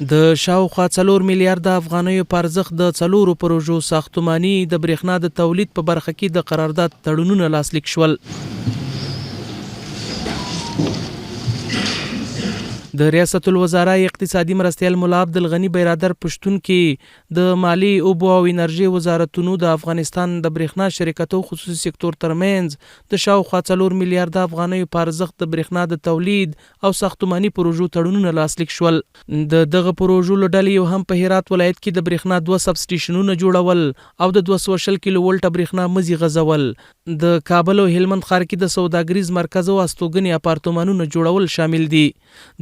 د شاوخوا 4 میلیارډ افغانیو په ارزښت د 4 پروژو ساختماني د برېښنا د تولید په برخه کې د قرارداد تړونونه لاسلیک شول. د ریاست الوزرا اقتصادي مرستیال ملا عبدالغني برادر پښتون کې د مالی اوبو او انرژي وزارتونو د افغانستان د برېښنا شرکتو خصوصي سکتور ترمنځ د شاوخوا 4 میلیارډ افغانیو په ارزښت د برېښنا د تولید او ساختماني پروژو تړونونه لاسلیک شول. د دغه پروژو له ډلې یو هم په هرات ولایت کې د برېښنا 2 سب سټیشنونه جوړول او د 220 کیلو ولټه برېښنا مزي غځول. د کابل او هلمند ښار کې د سوداګریز مرکز او استوګنې اپارتمانونو جوړول شامل دي.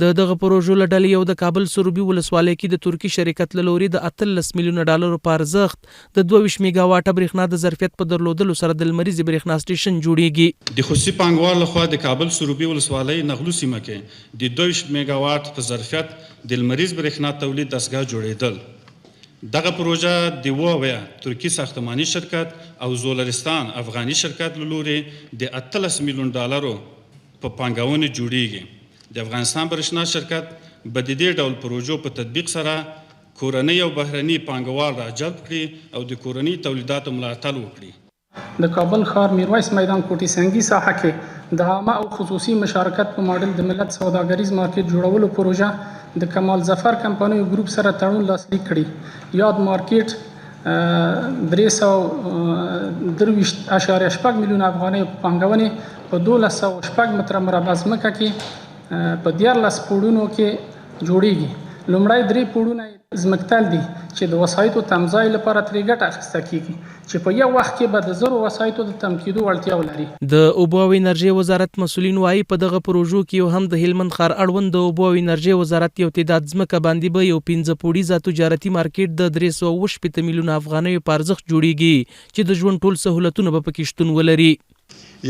د دغه پروژو له ډلې یو د کابل سروبي ولسوالۍ کې د ترکي شرکت له لوري د 18 میلیونه ډالرو په ارزښت د 22 میگا واټه برېښنا د ظرفیت په درلودلو سره د لمریزې برېښنا سټیشن جوړیږي. د خصوصي پانګوال لخوا د کابل سروبي ولسوالۍ نغلو سیمه کې د 22 میگا واټ په ظرفیت د لمریز برېښنا تولید دستګاه جوړیدل. دغه پروژه د وویا ترکی ساختماني شرکت او زولرستان افغاني شرکت له لوري د 18 میلیون ډالرو په پانګونې جوړیږي. د افغانستان برېښنا شرکت به د دې ډول پروژو په تطبیق سره کورنۍ او بهرني پانګوال راجلب کړي او د کورني تولیداتو ملاتړ وکړي. د کابل ښار میرویس میدان کوټي سنگي ساحه کې د عامه او خصوصي مشارکت په ماډل د ملت سوداګریز مارکیټ جوړولو پروژه د کمال ظفر کمپنیو ګروپ سره تړون لاسلیک کړي. یاد مارکیټ 323.8 میلیون افغانۍ پانګونې په 1206 متره مربع ځمکه کې په 14 پوړونو کې جوړیږي. لومړی 3 پوړونه ځمکتل دي چې د وسایطو تمځای لپاره ترې ګټه اخیسته کیږي چې په یو وخت کې به د زرو وسایطو د تم کېدو وړتیا ولري. د اوبو او انرژي وزارت مسولین وایي په دغه پروژو کې یو هم د هلمند ښار اړوند د اوبو او انرژي وزارت یو تعداد ځمکه باندې به یو 15 پوړیزه تجارتي مارکیټ د 380 میلیونه افغانیو په ارزښت جوړیږي چې د ژوند ټول سهولتونه به پکې شتون ولري.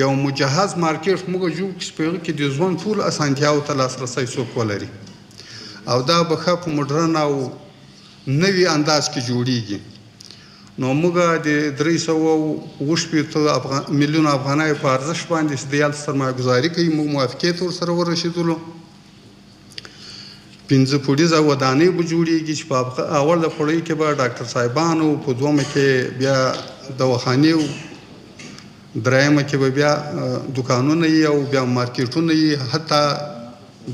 یو مجهز مارکیټ موږ جوړ کړو چې د ژوند ټول اسانتیاو ته لاسرسی څوک ولري او دا به ښه په مډرن او نوي انداز کې جوړیږي. نو موږ د 380 میلیون افغانۍ په ارزښت باندې سدیال سرمایه گذاري کوي. موږ موافقیت ورسره ورسېدلو. 15 پوړیزه ودانۍ به جوړیږي چې په اول پړۍ کې به ډاکټر صاحبانو، په دومه کې بیا دواخانې، درېیمه کې به بیا دکانونه یي او بیا مارکیټونه یي، حتی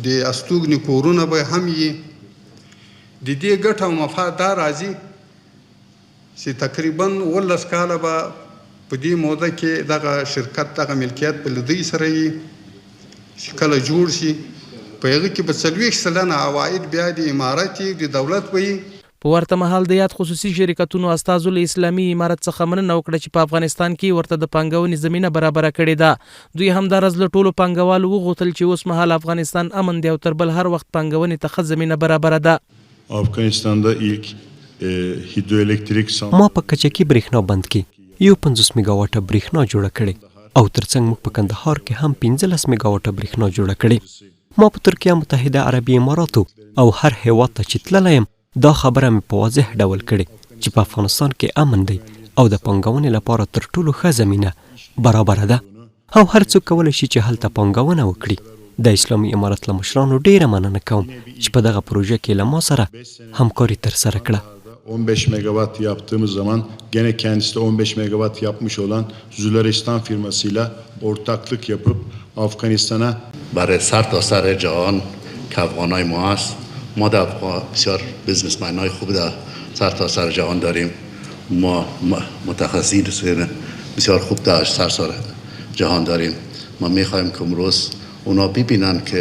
د استوګنې کورونه به هم یي. د دې ګټه او مفاد دا راځي چې تقریبا 18 کاله به په دې موده کې دغه شرکت دغه ملکیت په لدی سره یي چې کله جوړ شي په هغه کې به 40 سلنه عواید بیا د امارت د دولت وي. په ورته مهال د یاد خصوصي شرکتونو استازو له اسلامي امارت څخه مننه وکړه چې په افغانستان کې ورته د پانګونې زمینه برابره کړې ده. دوی همدارز له ټولو پانګوالو وغوښتل چې اوس مهال افغانستان امن دی او تر بل هر وخت پانګونې ته ښه زمینه برابره ده. افغانستان د ilk هیدروالکتریک ما په کچکي برېښنا بند کې یو 50 میگا واټه برېښنا جوړه کړې او ترڅنګ موږ په کندهار کې هم 15 میگا واټه برېښنا جوړه کړې. ما په ترکیه متحده عربي اماراتو او هر هیواد ته چې تللی یم دا خبره مې په واضح ډول کړې چې په افغانستان کې امن دی او د پانګونې لپاره تر ټولو ښه زمینه برابره ده او هر څوک کولی شي چې هلته پانګونه وکړي. د اسلامي امارت له مشرانو ډیره مننه کوم چې په دغه پروژه کې له ما سره همکاري ترسره کړه. 15 megawatt yaptığımız zaman gene kendisi de 15 megawatt yapmış olan Zularistan firmasıyla ortaklık yapıp Afganistan'a برای سرتاسر جهان که افغانای ما هست. ما در بسیار بزنسمن های خوب در سرتاسر جهان داریم. ما متخصصین بسیار خوب در سراسر جهان داریم. ما میخوایم که امروز اونا ببینن که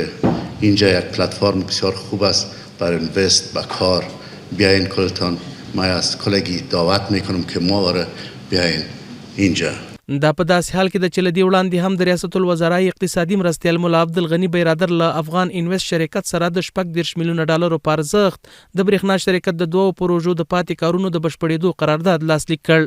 اینجا یک پلتفرم بسیار خوب است برای اینوست و کار. بیاین کلتان، ما از کلگی دعوت میکنم که ما بیاین اینجا. دا په داسې حال کې د چې له دې وړاندې هم د ریاست الوزرا اقتصادي مرستیال ملا عبدالغني برادر له افغان انویسټ شرکت سره د 14 میلیونه ډالرو په ارزښت د برېښنا شرکت د 2 پروژو د پاتې کارونو د بشپړېدو قرارداد لاسلیک کړ.